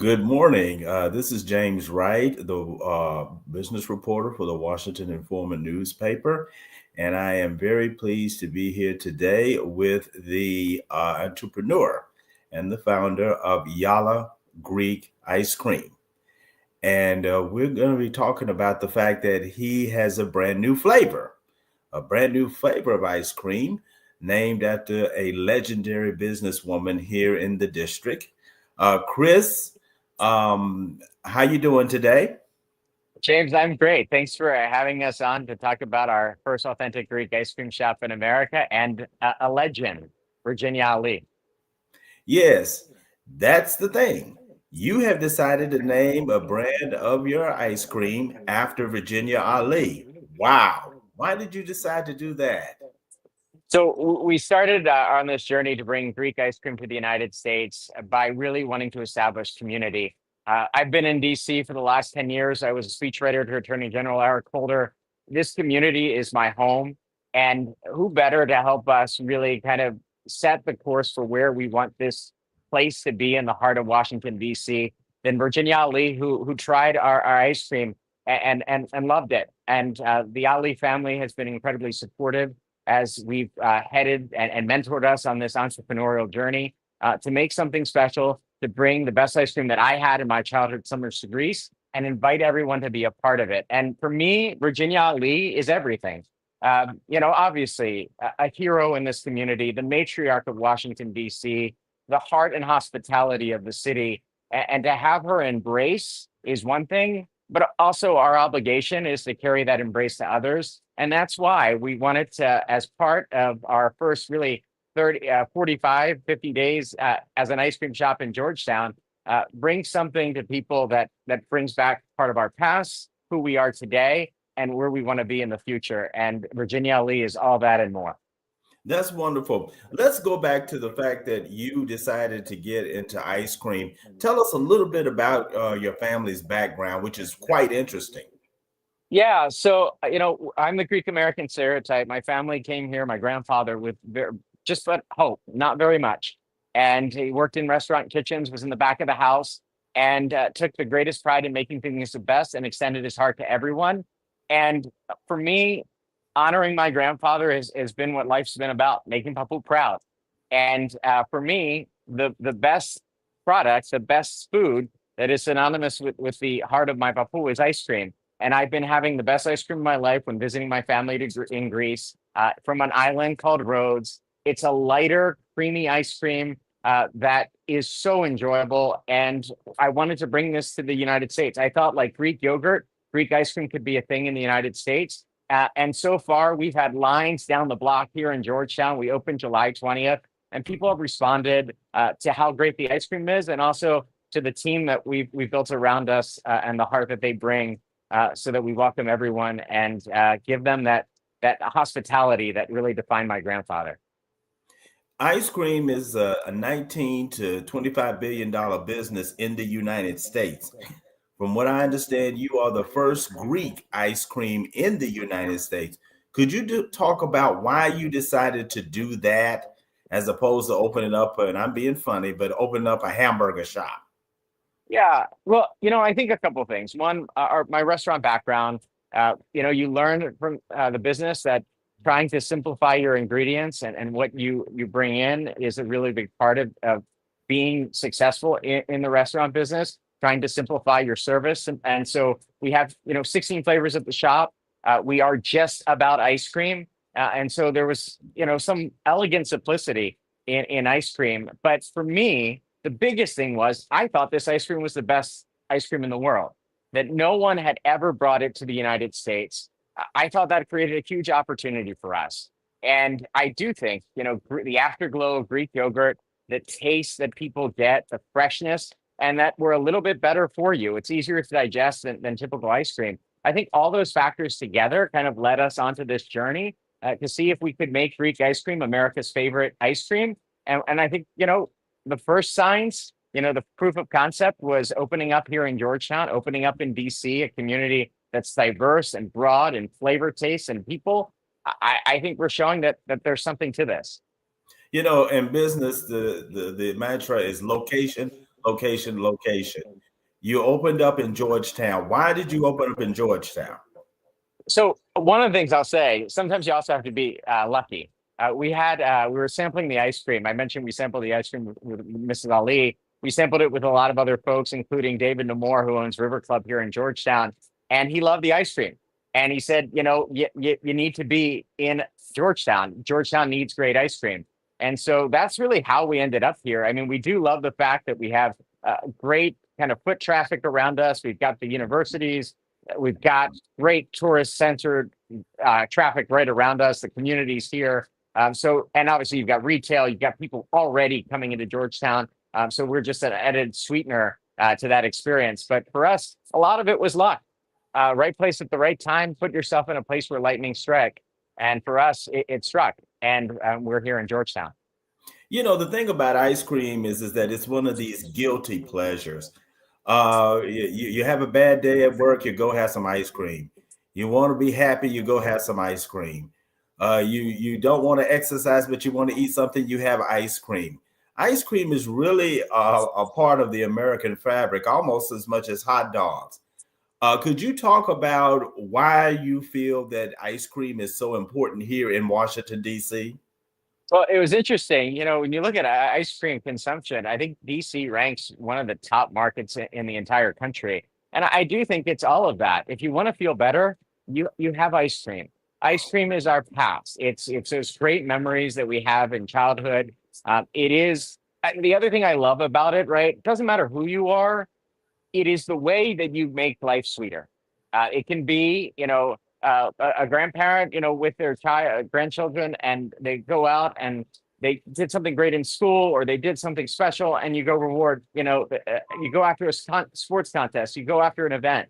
Good morning. This is James Wright, the business reporter for the Washington Informer newspaper. And I am very pleased to be here today with the entrepreneur and the founder of Yala Greek Ice Cream. And we're going to be talking about the fact that he has a brand new flavor of ice cream named after a legendary businesswoman here in the district. Chris, how you doing today? James, I'm great. Thanks for having us on to talk about our first authentic Greek ice cream shop in America and a legend, Virginia Ali. Yes, that's the thing. You have decided to name a brand of your ice cream after Virginia Ali. Wow. Why did you decide to do that? We started on this journey to bring Greek ice cream to the United States by really wanting to establish community. I've been in DC for the last 10 years. I was a speechwriter to Attorney General Eric Holder. This community is my home. And who better to help us really kind of set the course for where we want this place to be in the heart of Washington, DC, than Virginia Ali, who tried our ice cream and loved it. And the Ali family has been incredibly supportive as we've headed and mentored us on this entrepreneurial journey to make something special, to bring the best ice cream that I had in my childhood summers to Greece and invite everyone to be a part of it. And for me, Virginia Ali is everything. Obviously, a hero in this community, the matriarch of Washington, D.C., the heart and hospitality of the city. And to have her embrace is one thing, but also our obligation is to carry that embrace to others. And that's why we wanted to, as part of our first really 45, 50 days as an ice cream shop in Georgetown, bring something to people that brings back part of our past, who we are today, and where we want to be in the future. And Virginia Ali is all that and more. That's wonderful. Let's go back to the fact that you decided to get into ice cream. Tell us a little bit about your family's background, which is quite interesting. Yeah, so I'm the Greek American stereotype. My family came here, my grandfather with just but hope, not very much. And he worked in restaurant kitchens, was in the back of the house, and took the greatest pride in making things the best and extended his heart to everyone. And for me, honoring my grandfather has been what life's been about, making people proud. And for me, the best products, the best food that is synonymous with the heart of my papu is ice cream. And I've been having the best ice cream of my life when visiting my family in Greece from an island called Rhodes. It's a lighter, creamy ice cream that is so enjoyable. And I wanted to bring this to the United States. I thought like Greek yogurt, Greek ice cream could be a thing in the United States. And so far, we've had lines down the block here in Georgetown. We opened July 20th, and people have responded to how great the ice cream is and also to the team that we've built around us and the heart that they bring so that we welcome everyone and give them that hospitality that really defined my grandfather. Ice cream is a 19 to $25 billion business in the United States. From what I understand, you are the first Greek ice cream in the United States. Could you talk about why you decided to do that as opposed to opening up, and I'm being funny, but opening up a hamburger shop? Yeah, well, I think a couple of things. One, my restaurant background, you learn from the business that trying to simplify your ingredients and what you bring in is a really big part of being successful in the restaurant business, trying to simplify your service. And so we have, 16 flavors at the shop. We are just about ice cream. And so there was, some elegant simplicity in ice cream. But for me, the biggest thing was I thought this ice cream was the best ice cream in the world, that no one had ever brought it to the United States. I thought that created a huge opportunity for us. And I do think, the afterglow of Greek yogurt, the taste that people get, the freshness, and that we're a little bit better for you. It's easier to digest than typical ice cream. I think all those factors together kind of led us onto this journey to see if we could make Greek ice cream America's favorite ice cream. And I think, the first signs, the proof of concept was opening up here in Georgetown, opening up in DC, a community that's diverse and broad in flavor, taste, and people. I think we're showing that there's something to this. In business, the mantra is location, location. You opened up in Georgetown. Why did you open up in Georgetown? So one of the things I'll say, sometimes you also have to be lucky. We were sampling the ice cream. I mentioned we sampled the ice cream with Mrs. Ali. We sampled it with a lot of other folks, including David Namor, who owns River Club here in Georgetown, and he loved the ice cream. And he said, you need to be in Georgetown. Georgetown needs great ice cream. And so that's really how we ended up here. I mean, we do love the fact that we have great kind of foot traffic around us. We've got the universities. We've got great tourist centered traffic right around us, the communities here. And obviously you've got retail, you've got people already coming into Georgetown. So we're just an added sweetener to that experience. But for us, a lot of it was luck. Right place at the right time, put yourself in a place where lightning strike. And for us, it struck. And we're here in Georgetown. The thing about ice cream is that it's one of these guilty pleasures. You have a bad day at work, you go have some ice cream. You want to be happy, you go have some ice cream. You don't want to exercise, but you want to eat something, you have ice cream. Ice cream is really a part of the American fabric, almost as much as hot dogs. Could you talk about why you feel that ice cream is so important here in Washington, D.C.? Well, it was interesting. When you look at ice cream consumption, I think DC ranks one of the top markets in the entire country. And I do think it's all of that. If you want to feel better, you have ice cream. Ice cream is our past. It's those great memories that we have in childhood. It is the other thing I love about it, right? It doesn't matter who you are, it is the way that you make life sweeter. It can be, a grandparent, with their child, grandchildren, and they go out and they did something great in school or they did something special, and you go reward, you go after a sports contest, you go after an event.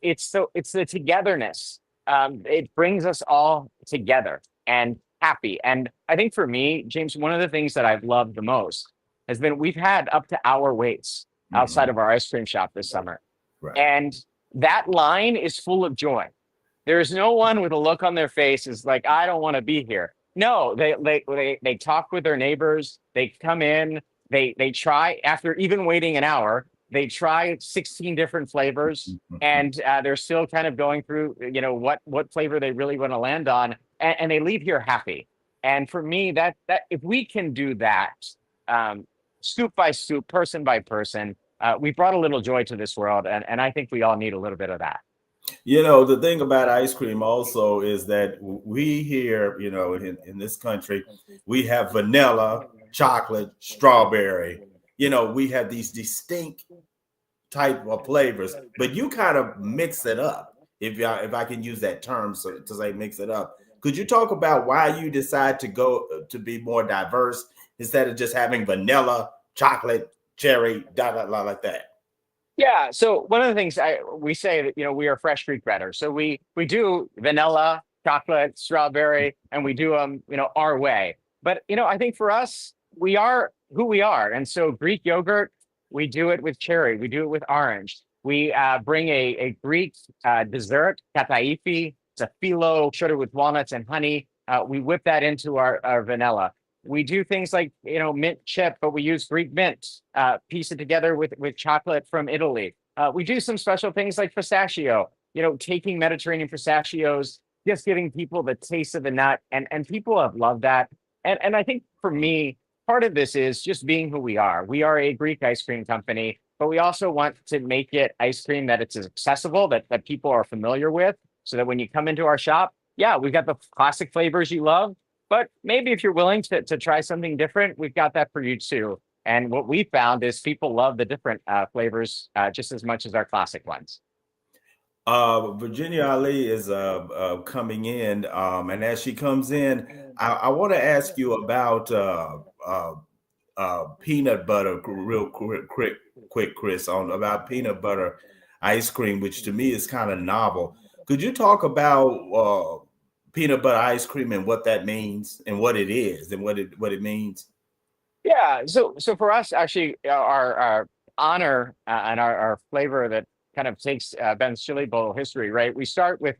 It's the togetherness. It brings us all together and happy. And I think for me, James, one of the things that I've loved the most has been we've had up to hour waits outside Mhm. of our ice cream shop this summer. Right. And that line is full of joy. There's no one with a look on their face is like, I don't want to be here. No, they talk with their neighbors. They come in. They try after even waiting an hour. They try 16 different flavors, Mhm. and they're still kind of going through, what flavor they really want to land on, and they leave here happy. And for me, that if we can do that, um, scoop by scoop, person by person, we brought a little joy to this world, and I think we all need a little bit of that. The thing about ice cream also is that we here, in this country, we have vanilla, chocolate, strawberry. We have these distinct type of flavors, but you kind of mix it up. If I can use that term to say mix it up. Could you talk about why you decide to go to be more diverse instead of just having vanilla, chocolate, cherry, like that? Yeah. So one of the things we say that we are fresh Greek batter. So we do vanilla, chocolate, strawberry, and we do them our way. But I think for us, we are who we are, and so Greek yogurt, we do it with cherry, we do it with orange. We bring a Greek dessert, kataifi. It's a phyllo, sugar with walnuts and honey. We whip that into our vanilla. We do things like mint chip, but we use Greek mint, piece it together with chocolate from Italy. We do some special things like pistachio. Taking Mediterranean pistachios, just giving people the taste of the nut, and people have loved that. And I think for me, part of this is just being who we are. We are a Greek ice cream company, but we also want to make it ice cream that it's accessible, that people are familiar with, so that when you come into our shop, yeah, we've got the classic flavors you love, but maybe if you're willing to try something different, we've got that for you too. And what we found is people love the different flavors just as much as our classic ones. Virginia Ali is coming in, and as she comes in, I want to ask you about peanut butter, real quick, Chris, on about peanut butter ice cream, which to me is kind of novel. Could you talk about peanut butter ice cream and what that means, and what it is, and what it means? Yeah. So for us, actually, our honor and our flavor that kind of takes Ben's Chili Bowl history, right? We start with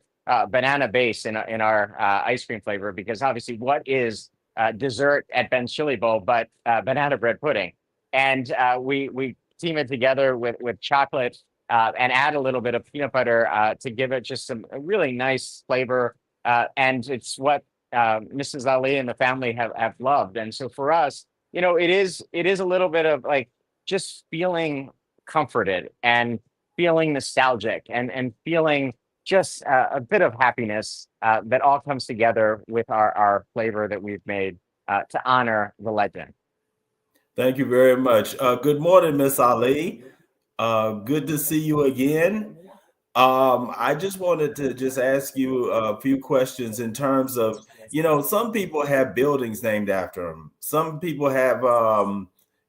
banana base in our ice cream flavor because obviously, what is dessert at Ben's Chili Bowl but banana bread pudding? And we team it together with chocolate and add a little bit of peanut butter to give it just some a really nice flavor. And it's what Mrs. Ali and the family have loved. And so for us, it is a little bit of like just feeling comforted and feeling nostalgic and feeling just a bit of happiness that all comes together with our flavor that we've made to honor the legend. Thank you very much. Good morning, Miss Ali. Good to see you again. I just wanted to just ask you a few questions in terms of, some people have buildings named after them. Some people have,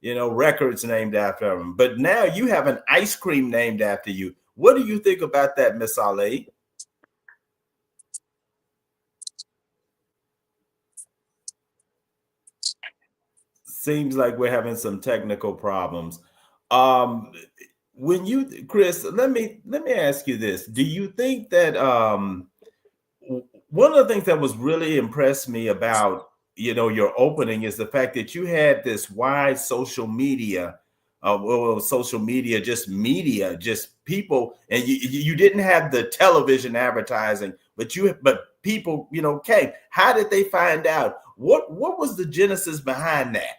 records named after them. But now you have an ice cream named after you. What do you think about that, Miss Ali? Seems like we're having some technical problems. Um, when you, Chris, let me ask you this: do you think that one of the things that was really impressed me about your opening is the fact that you had this wide social media, social media, just people, and you didn't have the television advertising, but people came. How did they find out? What was the genesis behind that?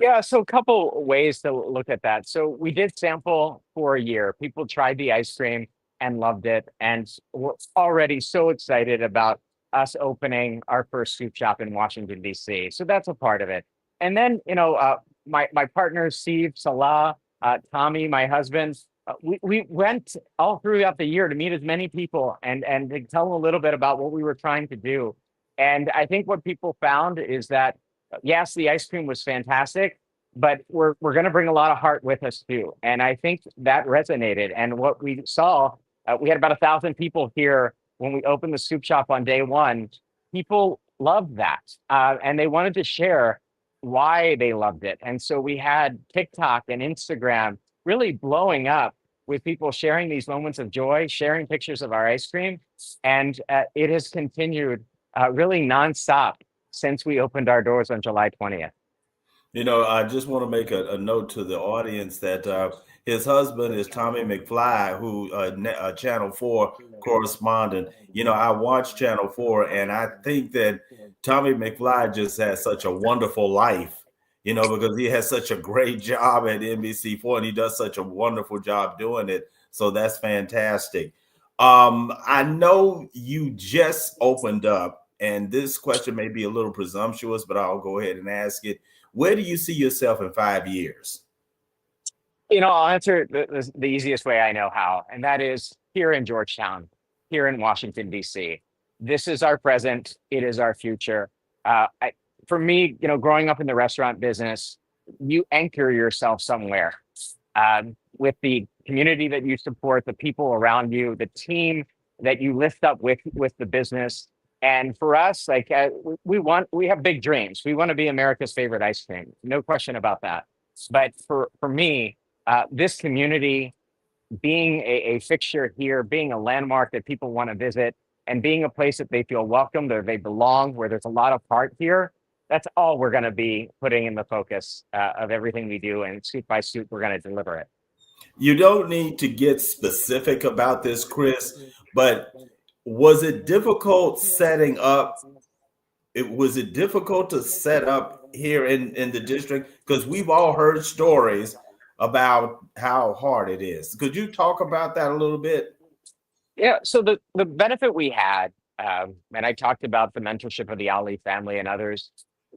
Yeah, so a couple ways to look at that. So we did sample for a year. People tried the ice cream and loved it, and we're already so excited about us opening our first scoop shop in Washington, D.C. So that's a part of it. And then, my partner, Steve, Salah, Tommy, my husband, we went all throughout the year to meet as many people and to tell them a little bit about what we were trying to do. And I think what people found is that yes, the ice cream was fantastic, but we're going to bring a lot of heart with us too. And I think that resonated. And what we saw, we had about 1,000 people here when we opened the soup shop on day one. People loved that, and they wanted to share why they loved it. And so we had TikTok and Instagram really blowing up with people sharing these moments of joy, sharing pictures of our ice cream, and it has continued really nonstop since we opened our doors on July 20th. I just want to make a note to the audience that his husband is Tommy McFly, who Channel 4 correspondent. I watch Channel 4, and I think that Tommy McFly just has such a wonderful life, because he has such a great job at NBC4, and he does such a wonderful job doing it. So that's fantastic. I know you just opened up, and this question may be a little presumptuous, but I'll go ahead and ask it. Where do you see yourself in 5 years? I'll answer the easiest way I know how, and that is here in Georgetown, here in Washington, D.C. This is our present, it is our future. For me, growing up in the restaurant business, you anchor yourself somewhere with the community that you support, the people around you, the team that you lift up with the business. And for us, like we have big dreams. We want to be America's favorite ice cream, no question about that. But for me, this community being a fixture here, being a landmark that people want to visit, and being a place that they feel welcome, where they belong, where there's a lot of heart here. That's all we're going to be putting in the focus of everything we do, and suit by suit, we're going to deliver it. You don't need to get specific about this, Chris, but was it difficult setting up? Was it difficult to set up here in the district? Because we've all heard stories about how hard it is. Could you talk about that a little bit? Yeah. So the benefit we had, and I talked about the mentorship of the Ali family and others.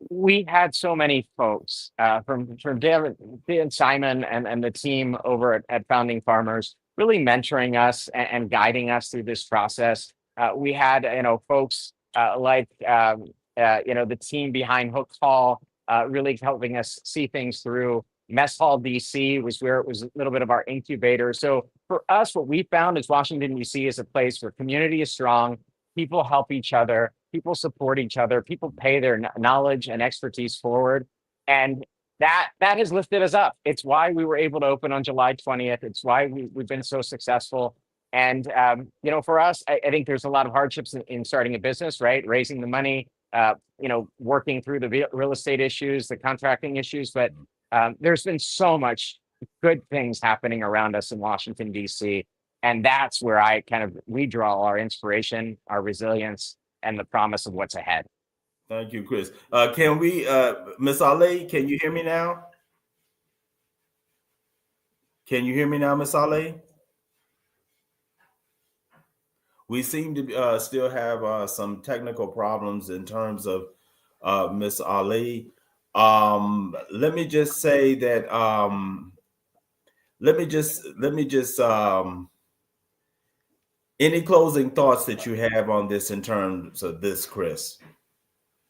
We had so many folks from Dan Simon and the team over at Founding Farmers really mentoring us and guiding us through this process. We had folks like the team behind Hook Hall really helping us see things through. Mess Hall DC was where it was a little bit of our incubator. So for us, what we found is Washington DC is a place where community is strong, people help each other, people support each other, people pay their knowledge and expertise forward, and that has lifted us up. It's why we were able to open on July 20th. It's why we've been so successful. And for us, I think there's a lot of hardships in starting a business, right? Raising the money, working through the real estate issues, the contracting issues, but there's been so much good things happening around us in Washington, D.C. And that's where we draw our inspiration, our resilience, and the promise of what's ahead. Thank you, Chris. Can we, Miss Ali, can you hear me now? Can you hear me now, Miss Ali? We seem to still have some technical problems in terms of Miss Ali. Let me just say that. Let me just. Any closing thoughts that you have on this in terms of this, Chris?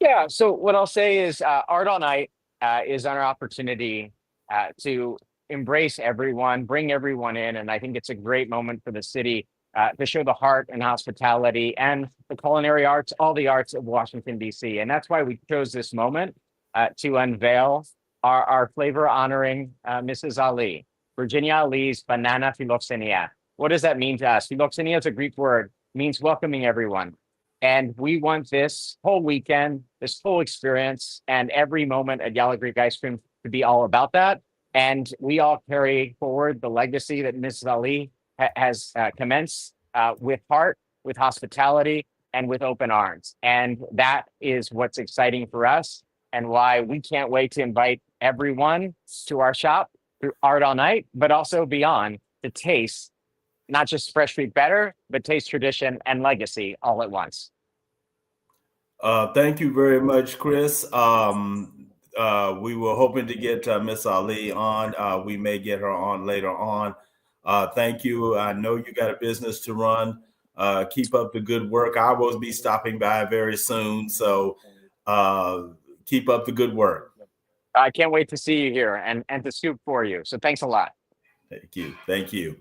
Yeah. So what I'll say is, Art All Night is our opportunity to embrace everyone, bring everyone in, and I think it's a great moment for the city to show the heart and hospitality and the culinary arts, all the arts of Washington D.C. And that's why we chose this moment to unveil our flavor honoring Mrs. Ali, Virginia Ali's banana philoxenia. What does that mean to us? Philoxenia is a Greek word, means welcoming everyone. And we want this whole weekend, this whole experience, and every moment at Yala Greek Ice Cream to be all about that. And we all carry forward the legacy that Mrs. Ali has commenced with heart, with hospitality, and with open arms. And that is what's exciting for us and why we can't wait to invite everyone to our shop through Art All Night, but also beyond to taste not just fresh food better, but taste tradition and legacy all at once. Thank you very much, Chris. We were hoping to get Miss Ali on. We may get her on later on. Thank you. I know you got a business to run. Keep up the good work. I will be stopping by very soon. So keep up the good work. I can't wait to see you here and to scoop for you. So thanks a lot. Thank you. Thank you.